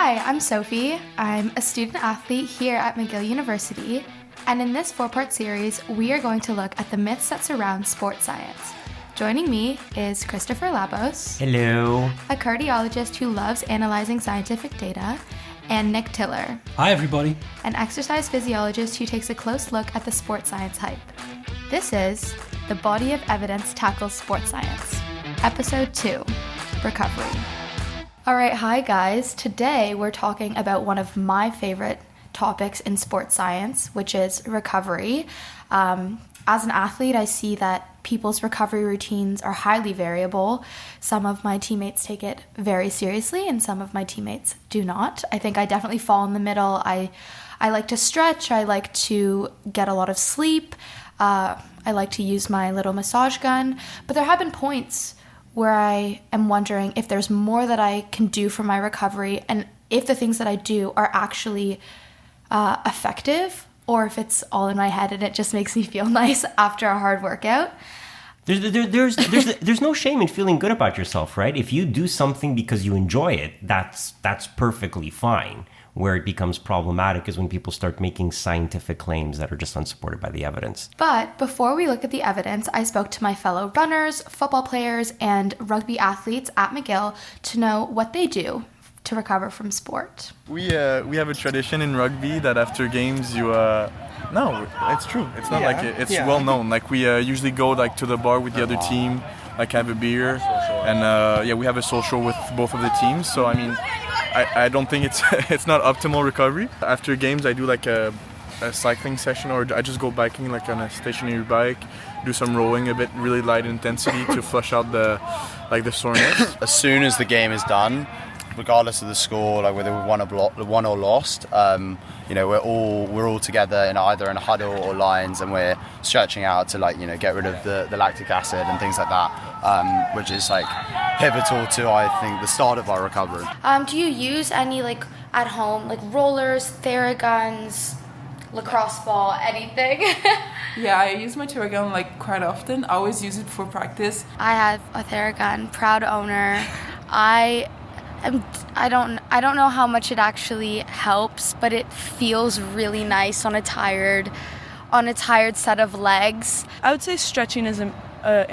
Hi, I'm Sophie. I'm a student athlete here at McGill University, and in this 4-part series, we are going to look at the myths that surround sports science. Joining me is Christopher Labos. Hello. A cardiologist who loves analyzing scientific data, and Nick Tiller. Hi, everybody. An exercise physiologist who takes a close look at the sports science hype. This is The Body of Evidence Tackles Sports Science, Episode 2, Recovery. All right, hi guys. Today we're talking about one of my favorite topics in sports science, which is recovery. As an athlete, I see that people's recovery routines are highly variable. Some of my teammates take it very seriously and some of my teammates do not. I think I definitely fall in the middle. I like to stretch. I like to get a lot of sleep. I like to use my little massage gun. But there have been points where I am wondering if there's more that I can do for my recovery and if the things that I do are actually effective, or if it's all in my head and it just makes me feel nice after a hard workout. There's no shame in feeling good about yourself, right? If you do something because you enjoy it, that's perfectly fine. Where it becomes problematic is when people start making scientific claims that are just unsupported by the evidence. But before we look at the evidence, I spoke to my fellow runners, football players, and rugby athletes at McGill to know what they do to recover from sport. We have a tradition in rugby that after games no, it's true. It's not well known. Like we usually go like to the bar with the other team, like have a beer, and we have a social with both of the teams. So I mean, I don't think it's not optimal recovery. After games, I do like a cycling session, or I just go biking like on a stationary bike, do some rowing, a bit really light intensity to flush out the soreness. As soon as the game is done, regardless of the score, like whether we won or lost, we're all together in either in a huddle or lines, and we're stretching out to get rid of the lactic acid and things like that, which is like pivotal to, I think, the start of our recovery. Do you use any at home rollers, Theraguns, lacrosse ball, anything? Yeah, I use my Theragun quite often. I always use it for practice. I have a Theragun, proud owner. I don't know how much it actually helps, but it feels really nice on a tired set of legs. I would say stretching is an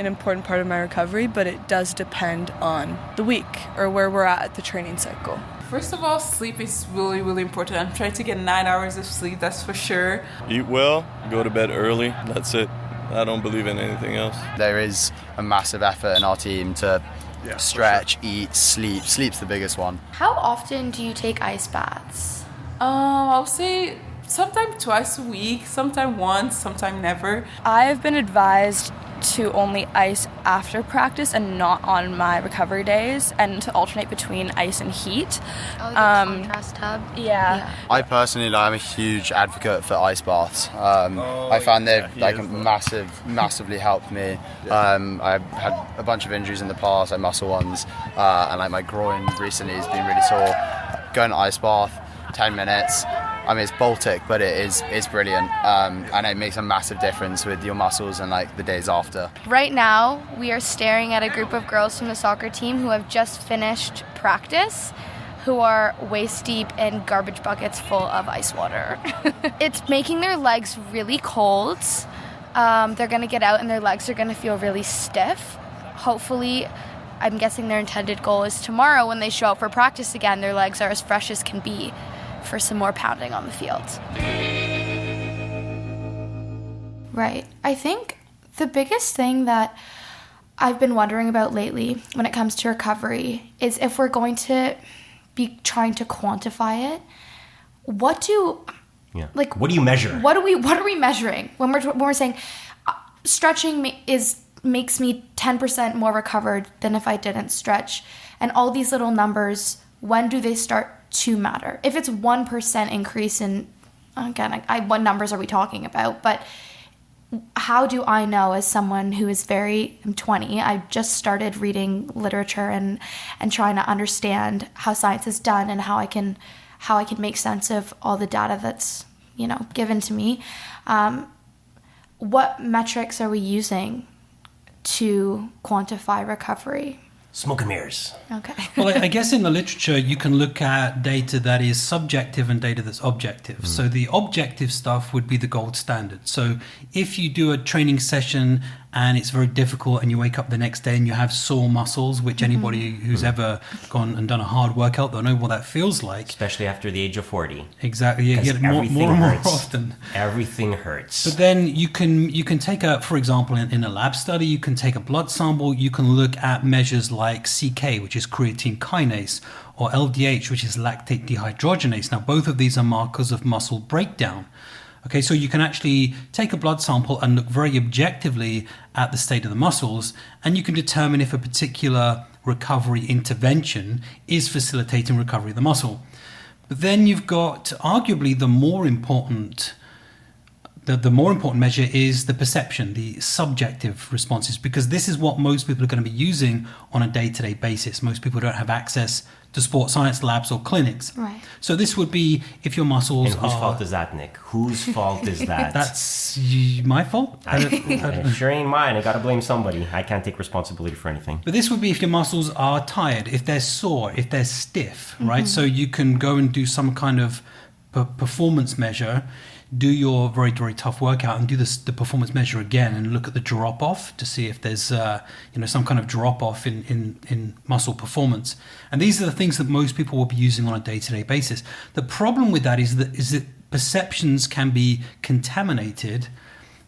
important part of my recovery, but it does depend on the week or where we're at the training cycle. First of all, sleep is really, really important. I'm trying to get 9 hours of sleep, that's for sure. Eat well, go to bed early, that's it. I don't believe in anything else. There is a massive effort in our team to stretch, eat, sleep. Sleep's the biggest one. How often do you take ice baths? I'll say sometime twice a week, sometime once, sometime never. I've been advised to only ice after practice and not on my recovery days, and to alternate between ice and heat. Oh, the contrast tub? Yeah. I personally, I'm a huge advocate for ice baths. I found they've massively helped me. I've had a bunch of injuries in the past, like muscle ones, and my groin recently has been really sore. Go in an ice bath, 10 minutes. I mean, it's Baltic, but it's brilliant, and it makes a massive difference with your muscles and the days after. Right now, we are staring at a group of girls from the soccer team who have just finished practice, who are waist deep in garbage buckets full of ice water. It's making their legs really cold. They're going to get out and their legs are going to feel really stiff. Hopefully, I'm guessing their intended goal is tomorrow when they show up for practice again, their legs are as fresh as can be for some more pounding on the field. Right. I think the biggest thing that I've been wondering about lately when it comes to recovery is if we're going to be trying to quantify it, what do you measure? What are we measuring when we're saying stretching makes me 10% more recovered than if I didn't stretch, and all these little numbers, when do they start to matter? If it's 1% increase in, again, what numbers are we talking about? But how do I know, as someone who is I'm 20, I just started reading literature and trying to understand how science is done and how I can make sense of all the data that's given to me. What metrics are we using to quantify recovery? Smoke and mirrors. Okay. Well, I guess in the literature, you can look at data that is subjective and data that's objective. So the objective stuff would be the gold standard. So if you do a training session and it's very difficult and you wake up the next day and you have sore muscles, which anybody who's ever gone and done a hard workout, they'll know what that feels like. Especially after the age of 40. Exactly. You get it more and more often. Everything hurts. But then you can take for example, in a lab study, you can take a blood sample, you can look at measures like CK, which is creatine kinase, or LDH, which is lactate dehydrogenase. Now, both of these are markers of muscle breakdown. Okay, so you can actually take a blood sample and look very objectively at the state of the muscles, and you can determine if a particular recovery intervention is facilitating recovery of the muscle. But then you've got arguably the more important measure is the perception, the subjective responses, because this is what most people are going to be using on a day-to-day basis. Most people don't have access to sports science labs or clinics. Right. So this would be if your muscles and whose fault is that, Nick? Whose fault is that? That's my fault? It sure ain't mine. I got to blame somebody. I can't take responsibility for anything. But this would be if your muscles are tired, if they're sore, if they're stiff, right? So you can go and do some kind of performance measure, do your very, very tough workout and do the performance measure again and look at the drop off to see if there's some kind of drop off in muscle performance. And these are the things that most people will be using on a day-to-day basis. The problem with that is that perceptions can be contaminated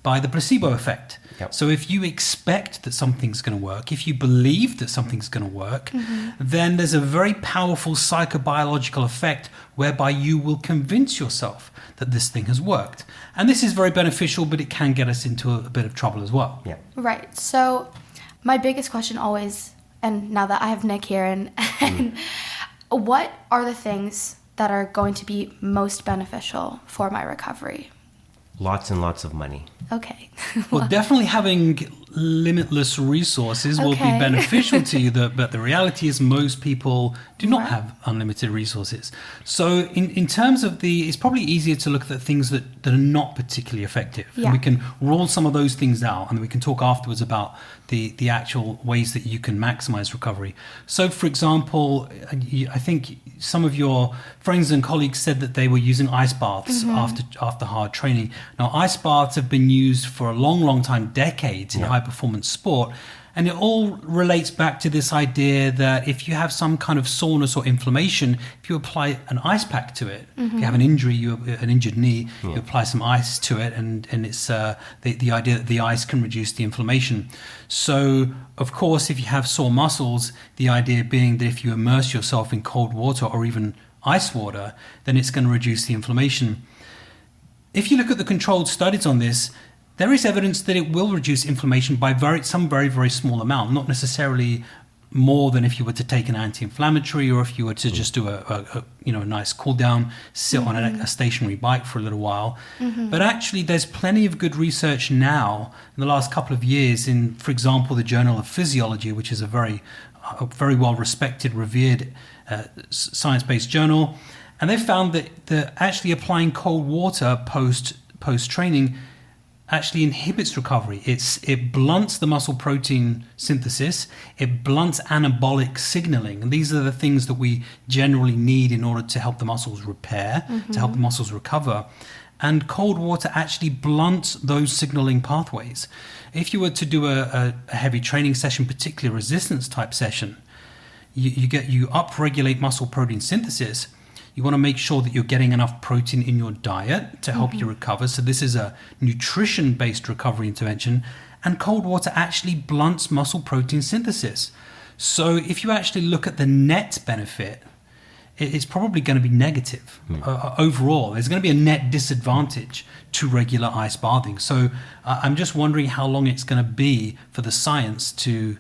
by the placebo effect. Yep. So if you expect that something's going to work, if you believe that something's going to work, then there's a very powerful psychobiological effect whereby you will convince yourself that this thing has worked. And this is very beneficial, but it can get us into a bit of trouble as well. Yeah. Right. So my biggest question always, and now that I have Nick here, and what are the things that are going to be most beneficial for my recovery? Lots and lots of money. Okay. Well, definitely having limitless resources will be Okay. beneficial to you, but the reality is most people do not have unlimited resources. So in terms of it's probably easier to look at the things that are not particularly effective. Yeah. And we can rule some of those things out, and we can talk afterwards about the actual ways that you can maximize recovery. So, for example, I think some of your friends and colleagues said that they were using ice baths after hard training. Now, ice baths have been used for a long, long time, decades in high performance sport. And it all relates back to this idea that if you have some kind of soreness or inflammation, if you apply an ice pack to it, if you have an injury, an injured knee, you apply some ice to it, and it's the idea that the ice can reduce the inflammation. So, of course, if you have sore muscles, the idea being that if you immerse yourself in cold water or even ice water, then it's going to reduce the inflammation. If you look at the controlled studies on this, there is evidence that it will reduce inflammation by some very, very small amount, not necessarily more than if you were to take an anti-inflammatory or if you were to just do a nice cool down, sit on a stationary bike for a little while. But actually, there's plenty of good research now in the last couple of years in, for example, the Journal of Physiology, which is a very well respected, revered science-based journal. And they found that actually applying cold water post-training actually inhibits recovery. It blunts the muscle protein synthesis, it blunts anabolic signaling, and these are the things that we generally need in order to help the muscles repair, to help the muscles recover. And cold water actually blunts those signaling pathways. If you were to do a heavy training session, particularly a resistance type session, you upregulate muscle protein synthesis. You want to make sure that you're getting enough protein in your diet to help you recover. So this is a nutrition-based recovery intervention. And cold water actually blunts muscle protein synthesis. So if you actually look at the net benefit, it's probably going to be negative overall. There's going to be a net disadvantage to regular ice bathing. So I'm just wondering how long it's going to be for the science to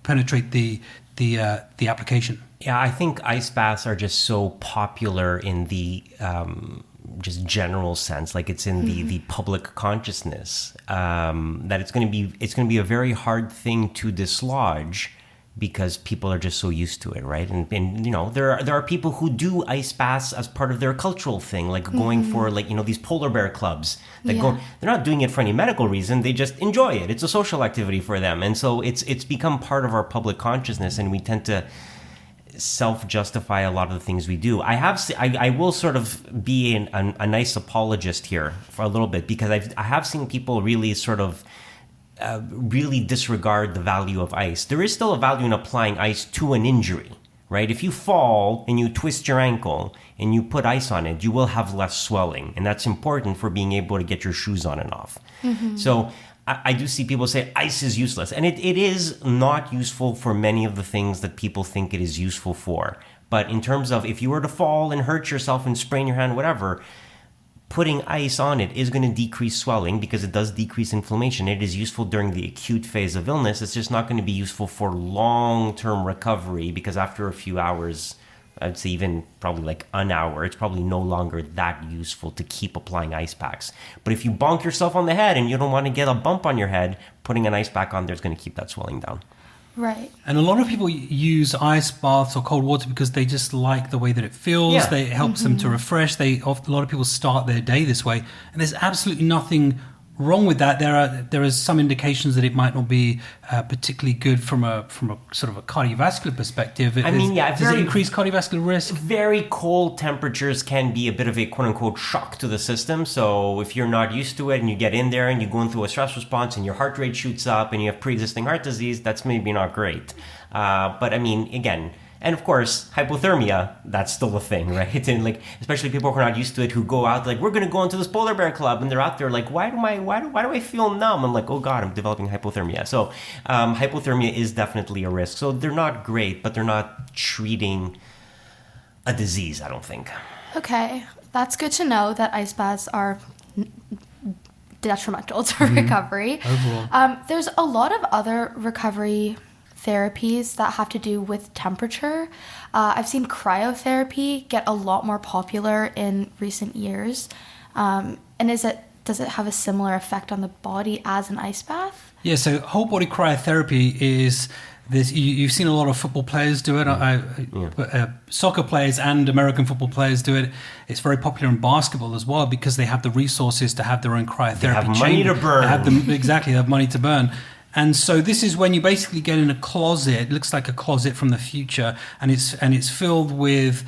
penetrate the application. Yeah, I think ice baths are just so popular in the just general sense, like it's in the public consciousness, that it's going to be a very hard thing to dislodge because people are just so used to it, right? And you know, there are people who do ice baths as part of their cultural thing, like going for like, you know, these polar bear clubs that go. They're not doing it for any medical reason. They just enjoy it. It's a social activity for them, and so it's become part of our public consciousness, and we tend to self-justify a lot of the things we do. I will sort of be a nice apologist here for a little bit, because I have seen people really sort of really disregard the value of ice. There is still a value in applying ice to an injury, right? If you fall and you twist your ankle and you put ice on it, you will have less swelling, and that's important for being able to get your shoes on and off. So I do see people say ice is useless, and it is not useful for many of the things that people think it is useful for. But in terms of if you were to fall and hurt yourself and sprain your hand, whatever, putting ice on it is going to decrease swelling because it does decrease inflammation. It is useful during the acute phase of illness. It's just not going to be useful for long-term recovery, because after a few hours, I'd say even probably like an hour, it's probably no longer that useful to keep applying ice packs. But if you bonk yourself on the head and you don't want to get a bump on your head, putting an ice pack on there is going to keep that swelling down. Right. And a lot of people use ice baths or cold water because they just like the way that it feels. Yeah. It helps them to refresh. A lot of people start their day this way, and there's absolutely nothing wrong with that. There are some indications that it might not be particularly good from a sort of a cardiovascular perspective. Does it increase cardiovascular risk? Very cold temperatures can be a bit of a quote-unquote shock to the system. So if you're not used to it and you get in there and you're going through a stress response and your heart rate shoots up and you have pre-existing heart disease, that's maybe not great. But I mean, again, and of course, hypothermia, that's still a thing, right? And like, especially people who are not used to it, who go out like, we're going to go into this polar bear club, and they're out there like, why do I feel numb? I'm like, oh God, I'm developing hypothermia. So hypothermia is definitely a risk. So they're not great, but they're not treating a disease, I don't think. Okay, that's good to know that ice baths are detrimental to recovery. Overall. There's a lot of other recovery therapies that have to do with temperature. I've seen cryotherapy get a lot more popular in recent years. And does it have a similar effect on the body as an ice bath? Yeah, so whole body cryotherapy is this. You've seen a lot of football players do it. Soccer players and American football players do it. It's very popular in basketball as well because they have the resources to have their own cryotherapy. They have money to burn. They have money to burn. And so this is when you basically get in a closet. It looks like a closet from the future, and it's filled with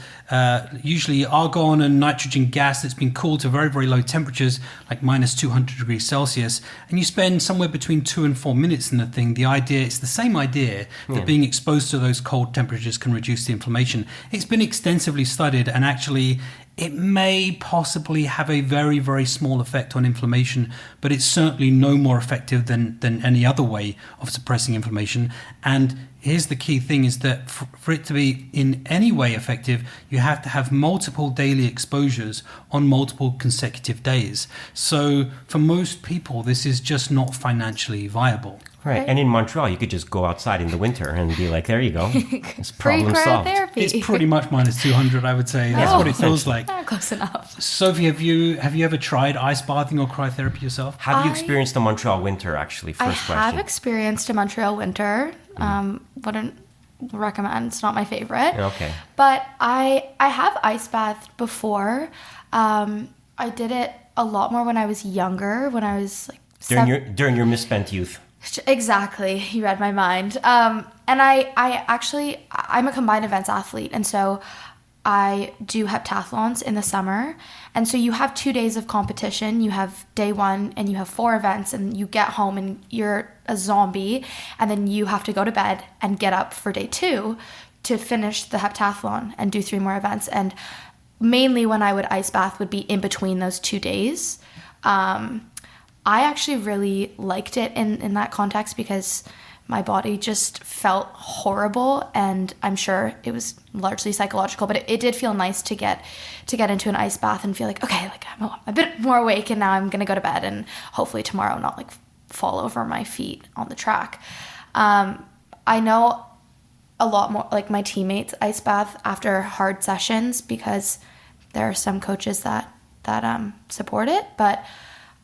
usually argon and nitrogen gas that's been cooled to very, very low temperatures, like minus 200 degrees Celsius. And you spend somewhere between 2 and 4 minutes in the thing. It's the same idea that being exposed to those cold temperatures can reduce the inflammation. It's been extensively studied, and actually it may possibly have a very, very small effect on inflammation, but it's certainly no more effective than any other way of suppressing inflammation. And here's the key thing is that for it to be in any way effective, you have to have multiple daily exposures on multiple consecutive days. So for most people, this is just not financially viable. Right. And in Montreal, you could just go outside in the winter and be like, there you go. It's problem solved. It's pretty much minus 200, I would say. That's what it feels like. Close enough. Sophie, have you ever tried ice bathing or cryotherapy yourself? Have you experienced a Montreal winter, actually? First question. I have experienced a Montreal winter. Wouldn't recommend. It's not my favorite. Okay. But I have ice bathed before. I did it a lot more when I was younger, when I was like... During your misspent youth. Exactly. You read my mind. And I'm a combined events athlete. And so I do heptathlons in the summer. And so you have 2 days of competition. You have day one and you have 4 events, and you get home and you're a zombie. And then you have to go to bed and get up for day 2 to finish the heptathlon and do 3 more events. And mainly when I would ice bath would be in between those 2 days. I actually really liked it in that context because my body just felt horrible, and I'm sure it was largely psychological, but it did feel nice to get into an ice bath and feel like, okay, like I'm a bit more awake, and now I'm gonna go to bed and hopefully tomorrow not like fall over my feet on the track. I know a lot more, like my teammates ice bath after hard sessions because there are some coaches that support it, but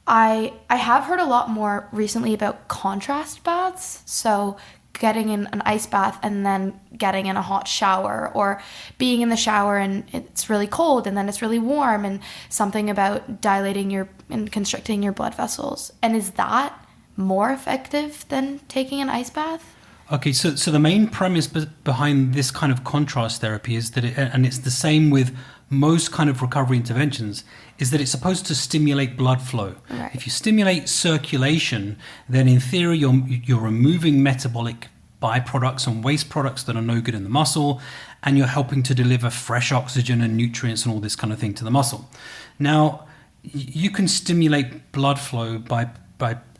I have heard a lot more recently about contrast baths. So getting in an ice bath and then getting in a hot shower, or being in the shower and it's really cold and then it's really warm, and something about dilating and constricting your blood vessels. And is that more effective than taking an ice bath? Okay, so the main premise behind this kind of contrast therapy is that and it's the same with most kind of recovery interventions, is that it's supposed to stimulate blood flow. Right. If you stimulate circulation, then in theory you're removing metabolic byproducts and waste products that are no good in the muscle, and you're helping to deliver fresh oxygen and nutrients and all this kind of thing to the muscle. Now, you can stimulate blood flow by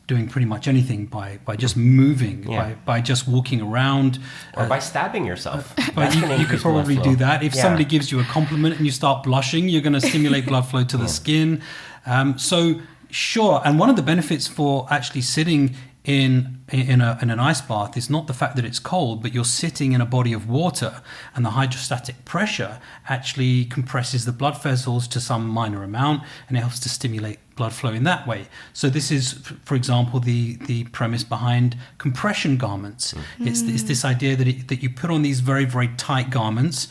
doing pretty much anything, by just moving, by just walking around. Or by stabbing yourself. But you could probably do that. If somebody gives you a compliment and you start blushing, you're going to stimulate blood flow to the skin. So sure, and one of the benefits for actually sitting in an ice bath is not the fact that it's cold, but you're sitting in a body of water, and the hydrostatic pressure actually compresses the blood vessels to some minor amount, and it helps to stimulate blood flow in that way. So this is, for example, the premise behind compression garments. It's this idea that you put on these very, very tight garments.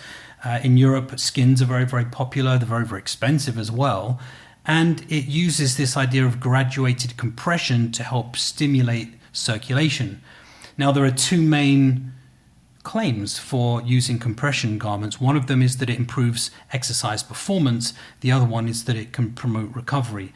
In Europe, skins are very, very popular. They're very, very expensive as well. And it uses this idea of graduated compression to help stimulate circulation. Now, there are two main claims for using compression garments. One of them is that it improves exercise performance. The other one is that it can promote recovery.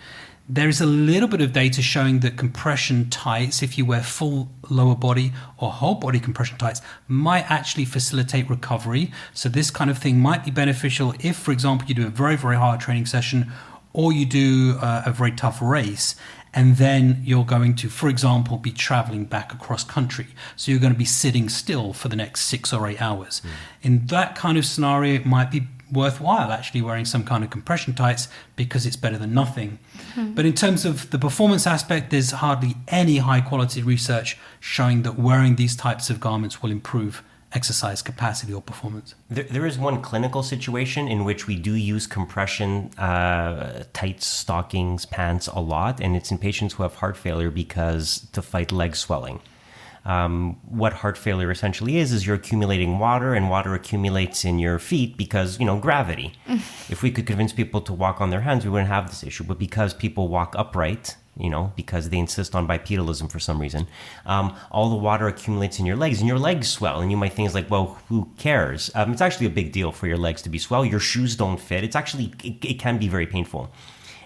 There is a little bit of data showing that compression tights, if you wear full lower body or whole body compression tights, might actually facilitate recovery. So this kind of thing might be beneficial if, for example, you do a very, very hard training session, or you do a very tough race, and then you're going to, for example, be traveling back across country. So you're going to be sitting still for the next 6 or 8 hours. In that kind of scenario, it might be worthwhile actually wearing some kind of compression tights, because it's better than nothing. But in terms of the performance aspect, there's hardly any high quality research showing that wearing these types of garments will improve exercise capacity or performance. There is one clinical situation in which we do use compression tights, stockings, pants a lot, and it's in patients who have heart failure because to fight leg swelling. What heart failure essentially is you're accumulating water, and water accumulates in your feet because, gravity. If we could convince people to walk on their hands, we wouldn't have this issue. But because people walk upright, because they insist on bipedalism for some reason, all the water accumulates in your legs, and your legs swell. And you might think, well, who cares? It's actually a big deal for your legs to be swell. Your shoes don't fit. It's actually, it can be very painful.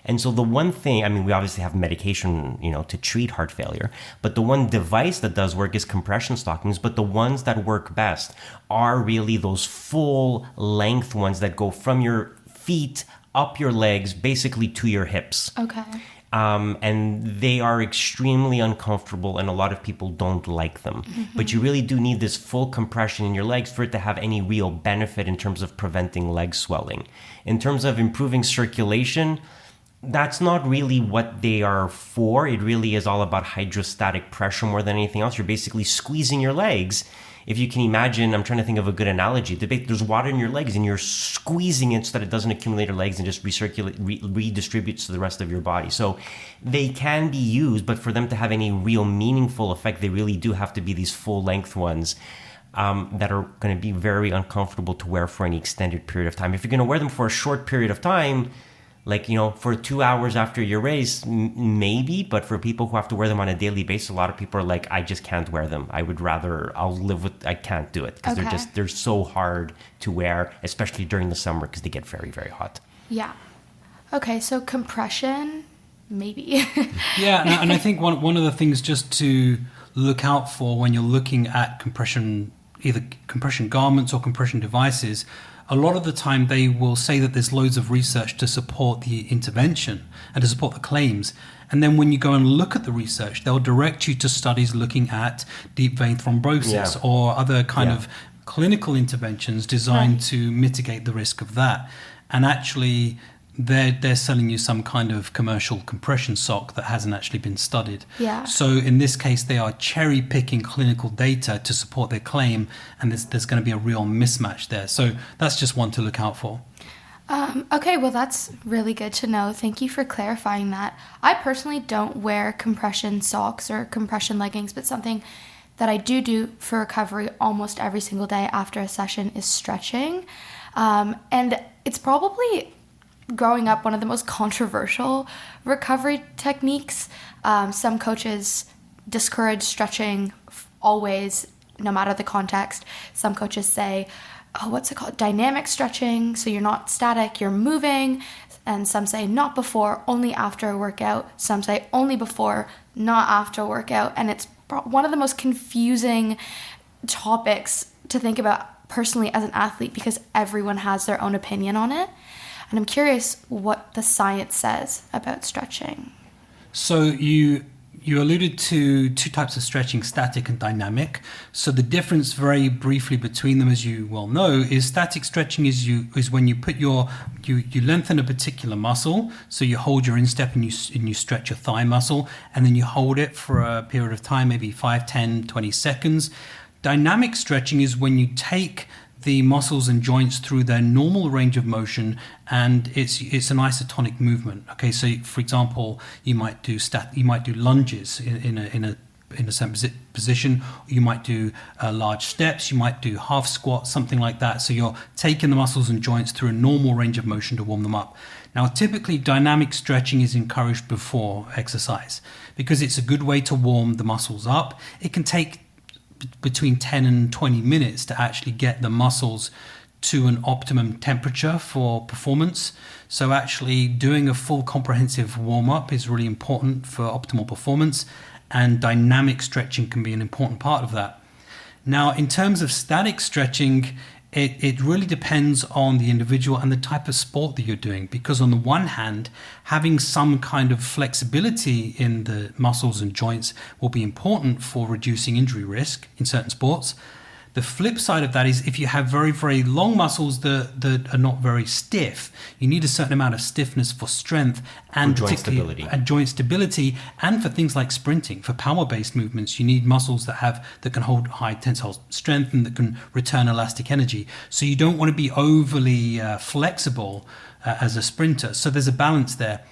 And so the one thing, we obviously have medication, to treat heart failure, but the one device that does work is compression stockings. But the ones that work best are really those full length ones that go from your feet up your legs, basically to your hips. Okay. And they are extremely uncomfortable, and a lot of people don't like them. But you really do need this full compression in your legs for it to have any real benefit in terms of preventing leg swelling. In terms of improving circulation, that's not really what they are for. It really is all about hydrostatic pressure more than anything else. You're basically squeezing your legs. If you can imagine, I'm trying to think of a good analogy. There's water in your legs, and you're squeezing it so that it doesn't accumulate your legs and just redistributes to the rest of your body. So they can be used, but for them to have any real meaningful effect, they really do have to be these full length ones that are going to be very uncomfortable to wear for any extended period of time. If you're going to wear them for a short period of time, for 2 hours after your race, maybe, but for people who have to wear them on a daily basis, a lot of people are like, I just can't wear them. I can't do it, because they're so hard to wear, especially during the summer, because they get very, very hot. Yeah. Okay, so compression, maybe. Yeah, and I think one of the things just to look out for when you're looking at compression, either compression garments or compression devices, a lot of the time they will say that there's loads of research to support the intervention and to support the claims. And then when you go and look at the research, they'll direct you to studies looking at deep vein thrombosis or other kind of clinical interventions designed to mitigate the risk of that. And actually, they're selling you some kind of commercial compression sock that hasn't actually been studied. Yeah. So in this case, they are cherry picking clinical data to support their claim, and there's going to be a real mismatch there. So that's just one to look out for. Okay, well, that's really good to know. Thank you for clarifying that. I personally don't wear compression socks or compression leggings, but something that I do for recovery almost every single day after a session is stretching. And it's probably, growing up, one of the most controversial recovery techniques. Some coaches discourage stretching always, no matter the context. Some coaches say, dynamic stretching, so you're not static, you're moving. And some say not before, only after a workout. Some say only before, not after a workout. And it's one of the most confusing topics to think about personally as an athlete, because everyone has their own opinion on it. And I'm curious what the science says about stretching. So you alluded to two types of stretching, static and dynamic. So the difference, very briefly, between them, as you well know, is static stretching is when you put you lengthen a particular muscle. So you hold your instep and you stretch your thigh muscle, and then you hold it for a period of time, maybe 5, 10, 20 seconds. Dynamic stretching is when you take the muscles and joints through their normal range of motion, and it's an isotonic movement. Okay, so for example, you might do lunges in a certain position. You might do large steps. You might do half squats, something like that. So you're taking the muscles and joints through a normal range of motion to warm them up. Now, typically, dynamic stretching is encouraged before exercise because it's a good way to warm the muscles up. It can take between 10 and 20 minutes to actually get the muscles to an optimum temperature for performance. So actually doing a full comprehensive warm-up is really important for optimal performance, and dynamic stretching can be an important part of that. Now, in terms of static stretching, it really depends on the individual and the type of sport that you're doing, because on the one hand, having some kind of flexibility in the muscles and joints will be important for reducing injury risk in certain sports. The flip side of that is if you have very, very long muscles that are not very stiff, you need a certain amount of stiffness for strength and joint stability. And joint stability, and for things like sprinting, for power-based movements, you need muscles that can hold high tensile strength and that can return elastic energy. So you don't want to be overly flexible as a sprinter. So there's a balance there.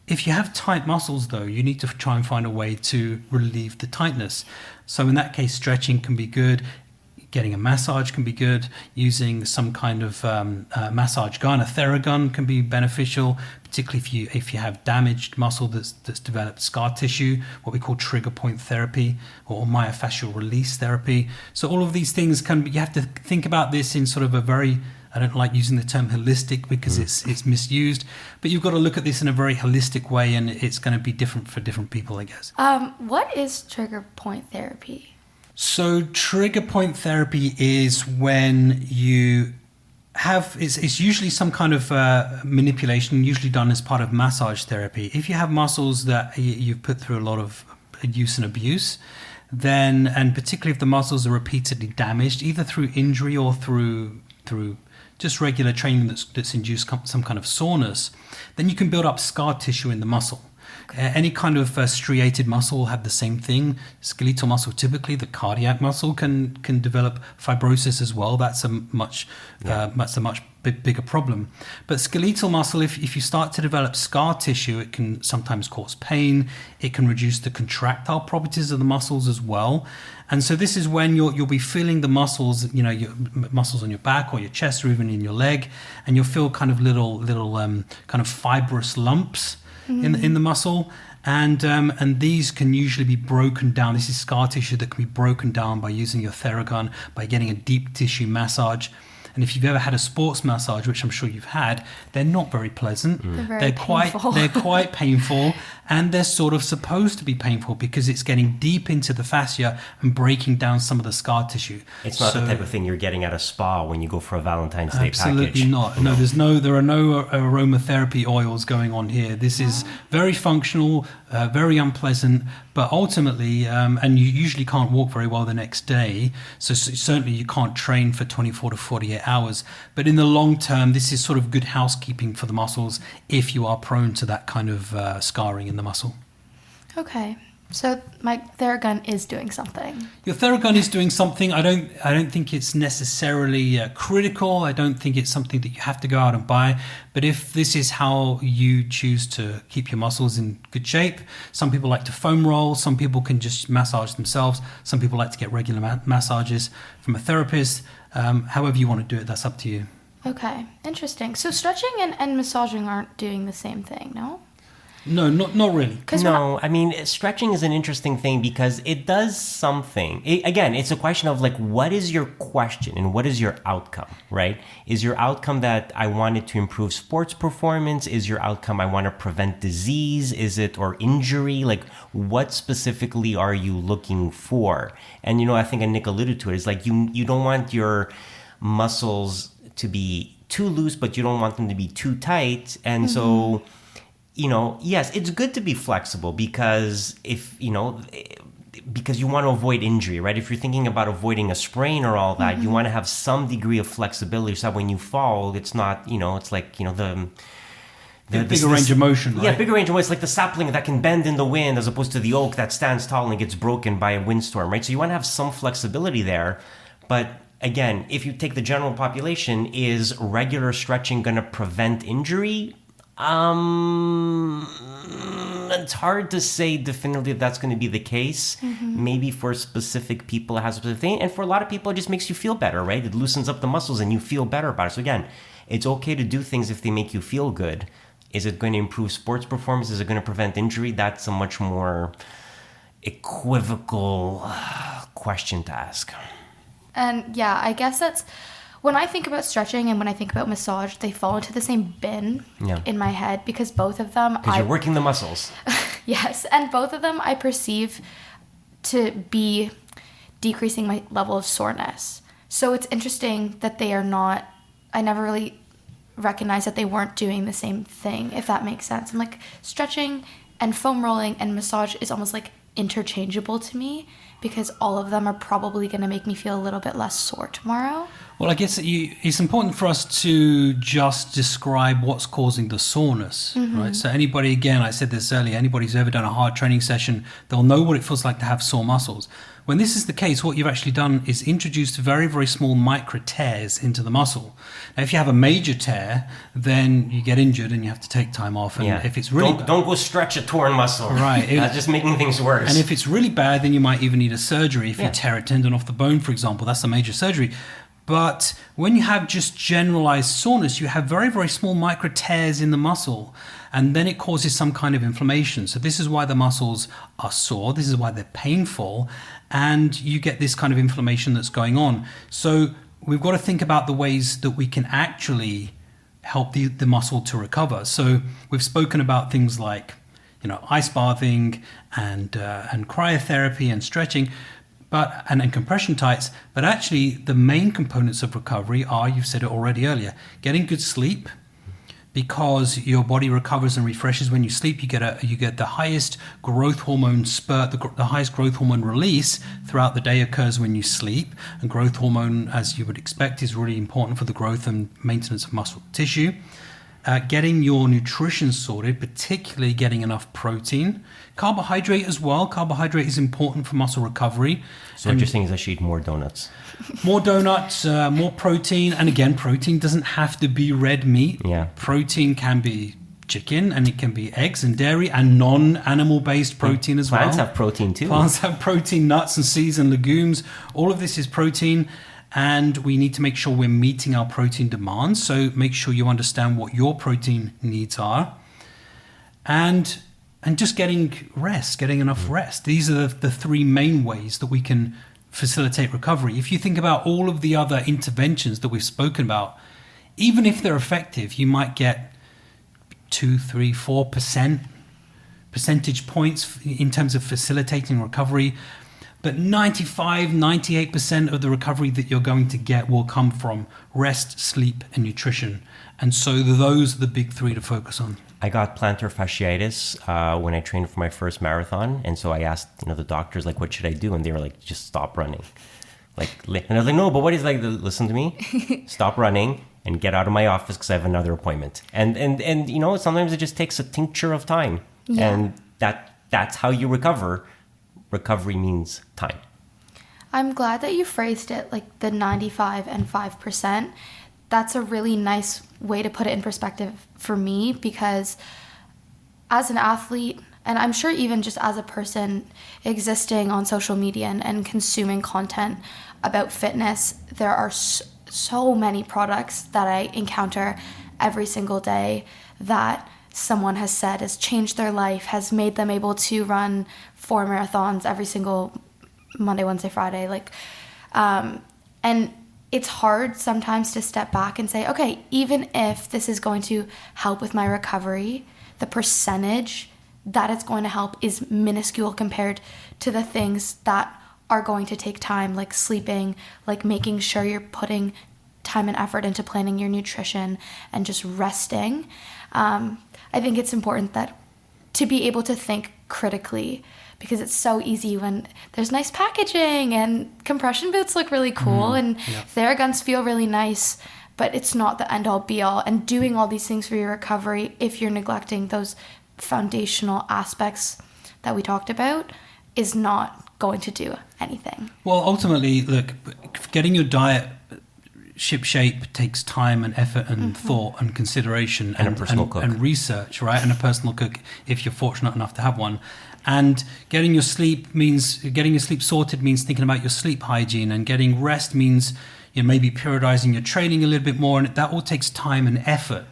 If you have tight muscles, though, you need to try and find a way to relieve the tightness. So in that case, stretching can be good. Getting a massage can be good. Using some kind of massage gun, a Theragun, can be beneficial, particularly if you have damaged muscle that's developed scar tissue, what we call trigger point therapy or myofascial release therapy. So all of these things you have to think about this in sort of a very, I don't like using the term holistic because it's misused, but you've got to look at this in a very holistic way, and it's going to be different for different people, I guess. What is trigger point therapy? So trigger point therapy is when you have, it's usually some kind of manipulation, usually done as part of massage therapy. If you have muscles that you've put through a lot of use and abuse, then, and particularly if the muscles are repeatedly damaged, either through injury or through just regular training that's induced some kind of soreness, then you can build up scar tissue in the muscle. Any kind of striated muscle will have the same thing. Skeletal muscle, typically, the cardiac muscle can develop fibrosis as well. That's a much bigger problem. But skeletal muscle, if you start to develop scar tissue, it can sometimes cause pain. It can reduce the contractile properties of the muscles as well. And so this is when you'll be feeling the muscles, your muscles on your back or your chest or even in your leg, and you'll feel kind of little kind of fibrous lumps in the muscle, and these can usually be broken down. This is scar tissue that can be broken down by using your Theragun, by getting a deep tissue massage. And if you've ever had a sports massage, which I'm sure you've had, they're not very pleasant. They're quite painful, and they're sort of supposed to be painful because it's getting deep into the fascia and breaking down some of the scar tissue. It's not the type of thing you're getting at a spa when you go for a Valentine's Day package. Absolutely not. No, there are no aromatherapy oils going on here. This is very functional, very unpleasant, but ultimately, and you usually can't walk very well the next day, so certainly you can't train for 24 to 48 hours. But in the long term, this is sort of good housekeeping for the muscles if you are prone to that kind of scarring in the muscle. Okay. So my Theragun is doing something. Your Theragun is doing something. I don't think it's necessarily critical. I don't think it's something that you have to go out and buy. But if this is how you choose to keep your muscles in good shape, some people like to foam roll. Some people can just massage themselves. Some people like to get regular massages from a therapist. However you want to do it, that's up to you. Okay, interesting. So stretching and massaging aren't doing the same thing, no? No, not really. No, I mean, stretching is an interesting thing because it does something. Again, it's a question of like, what is your question and what is your outcome, right? Is your outcome that I wanted to improve sports performance? Is your outcome I want to prevent disease? Is it or injury? Like, what specifically are you looking for? And, you know, I think Nick alluded to it. It's like you don't want your muscles to be too loose, but you don't want them to be too tight. And so... You know, yes, it's good to be flexible because because you want to avoid injury, right? If you're thinking about avoiding a sprain or all that, you want to have some degree of flexibility so that when you fall, it's not, it's like, the bigger range of motion, right? Yeah, bigger range of motion. It's like the sapling that can bend in the wind as opposed to the oak that stands tall and gets broken by a windstorm, right? So you want to have some flexibility there. But again, if you take the general population, is regular stretching going to prevent injury? It's hard to say definitively if that's going to be the case. Maybe for specific people it has a specific thing, and for a lot of people it just makes you feel better, right? It loosens up the muscles and you feel better about it. So again, it's okay to do things if they make you feel good. Is it going to improve sports performance? Is it going to prevent injury? That's a much more equivocal question to ask. And yeah, I guess that's... When I think about stretching and when I think about massage, they fall into the same bin in my head because both of them... Because you're working the muscles. Yes, and both of them I perceive to be decreasing my level of soreness. So it's interesting that they are not... I never really recognized that they weren't doing the same thing, if that makes sense. I'm like, stretching and foam rolling and massage is almost like interchangeable to me because all of them are probably going to make me feel a little bit less sore tomorrow. Well, I guess it's important for us to just describe what's causing the soreness, right? So anybody, again, I said this earlier, anybody who's ever done a hard training session, they'll know what it feels like to have sore muscles. When this is the case, what you've actually done is introduced very, very small micro tears into the muscle. Now, if you have a major tear, then you get injured and you have to take time off. And if it's really don't go stretch a torn muscle. Right. That's just making things worse. And if it's really bad, then you might even need a surgery. If you tear a tendon off the bone, for example, that's a major surgery. But when you have just generalized soreness, you have very, very small micro tears in the muscle, and then it causes some kind of inflammation. So this is why the muscles are sore. This is why they're painful, and you get this kind of inflammation that's going on. So we've got to think about the ways that we can actually help the muscle to recover. So we've spoken about things like, ice bathing and cryotherapy and stretching. And compression tights, but actually the main components of recovery are, you've said it already earlier, getting good sleep, because your body recovers and refreshes when you sleep. You get the highest growth hormone spurt, the highest growth hormone release throughout the day occurs when you sleep, and growth hormone, as you would expect, is really important for the growth and maintenance of muscle tissue. Getting your nutrition sorted, particularly getting enough protein. Carbohydrate as well. Carbohydrate is important for muscle recovery. So what you're saying is I should eat more donuts. More donuts, more protein. And again, protein doesn't have to be red meat. Yeah. Protein can be chicken, and it can be eggs and dairy and non-animal based protein as well. Plants have protein too. Plants have protein, nuts and seeds and legumes. All of this is protein. And we need to make sure we're meeting our protein demands. So make sure you understand what your protein needs are. And just getting rest, getting enough rest. These are the three main ways that we can facilitate recovery. If you think about all of the other interventions that we've spoken about, even if they're effective, you might get 2, 3, 4% percentage points in terms of facilitating recovery. But 95, 98% of the recovery that you're going to get will come from rest, sleep, and nutrition. And so those are the big three to focus on. I got plantar fasciitis when I trained for my first marathon. And so I asked, the doctors, what should I do? And they were like, just stop running. And I was like, no, but what is listen to me, stop running and get out of my office because I have another appointment. And sometimes it just takes a tincture of time. Yeah. And that that's how you recover. Recovery means time. I'm glad that you phrased it like the 95 and 5%. That's a really nice way to put it in perspective for me, because as an athlete, and I'm sure even just as a person existing on social media and consuming content about fitness, there are so many products that I encounter every single day that someone has said has changed their life, has made them able to run 4 marathons every single Monday, Wednesday, Friday. And it's hard sometimes to step back and say, okay, even if this is going to help with my recovery, the percentage that it's going to help is minuscule compared to the things that are going to take time, like sleeping, like making sure you're putting time and effort into planning your nutrition and just resting. I think it's important that to be able to think critically, because it's so easy when there's nice packaging and compression boots look really cool and Theraguns feel really nice, but it's not the end all be all. And doing all these things for your recovery, if you're neglecting those foundational aspects that we talked about, is not going to do anything. Well, ultimately, look, getting your diet shipshape takes time and effort and thought and consideration and a personal cook and research, right? And a personal cook if you're fortunate enough to have one. And getting your sleep sorted means thinking about your sleep hygiene, and getting rest means maybe periodizing your training a little bit more, and that all takes time and effort.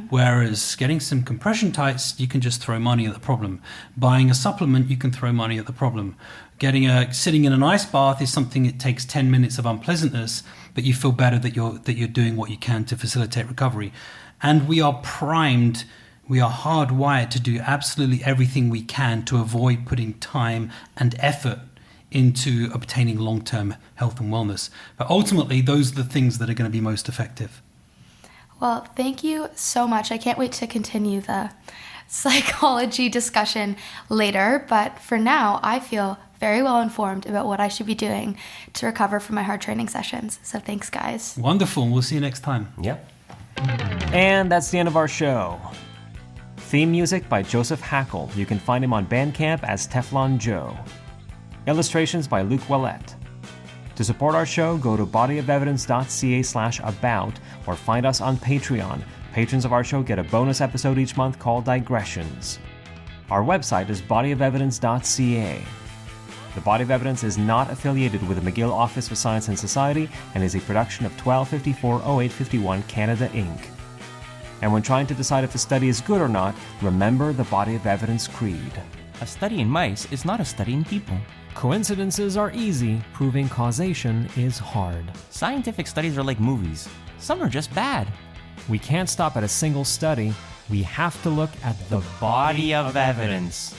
Whereas getting some compression tights, you can just throw money at the problem. Buying a supplement, you can throw money at the problem. Sitting in an ice bath is something that takes 10 minutes of unpleasantness, but you feel better that you're doing what you can to facilitate recovery. And we are primed, we are hardwired to do absolutely everything we can to avoid putting time and effort into obtaining long-term health and wellness. But ultimately, those are the things that are going to be most effective. Well, thank you so much. I can't wait to continue the psychology discussion later, but for now, I feel very well informed about what I should be doing to recover from my hard training sessions. So thanks, guys. Wonderful. We'll see you next time. Yeah. And that's the end of our show. Theme music by Joseph Hackle. You can find him on Bandcamp as Teflon Joe. Illustrations by Luke Willett. To support our show, go to bodyofevidence.ca/about or find us on Patreon. Patrons of our show get a bonus episode each month called Digressions. Our website is bodyofevidence.ca. The Body of Evidence is not affiliated with the McGill Office for Science and Society and is a production of 1254-0851 Canada, Inc. And when trying to decide if a study is good or not, remember the Body of Evidence creed. A study in mice is not a study in people. Coincidences are easy, proving causation is hard. Scientific studies are like movies. Some are just bad. We can't stop at a single study. We have to look at the body of evidence.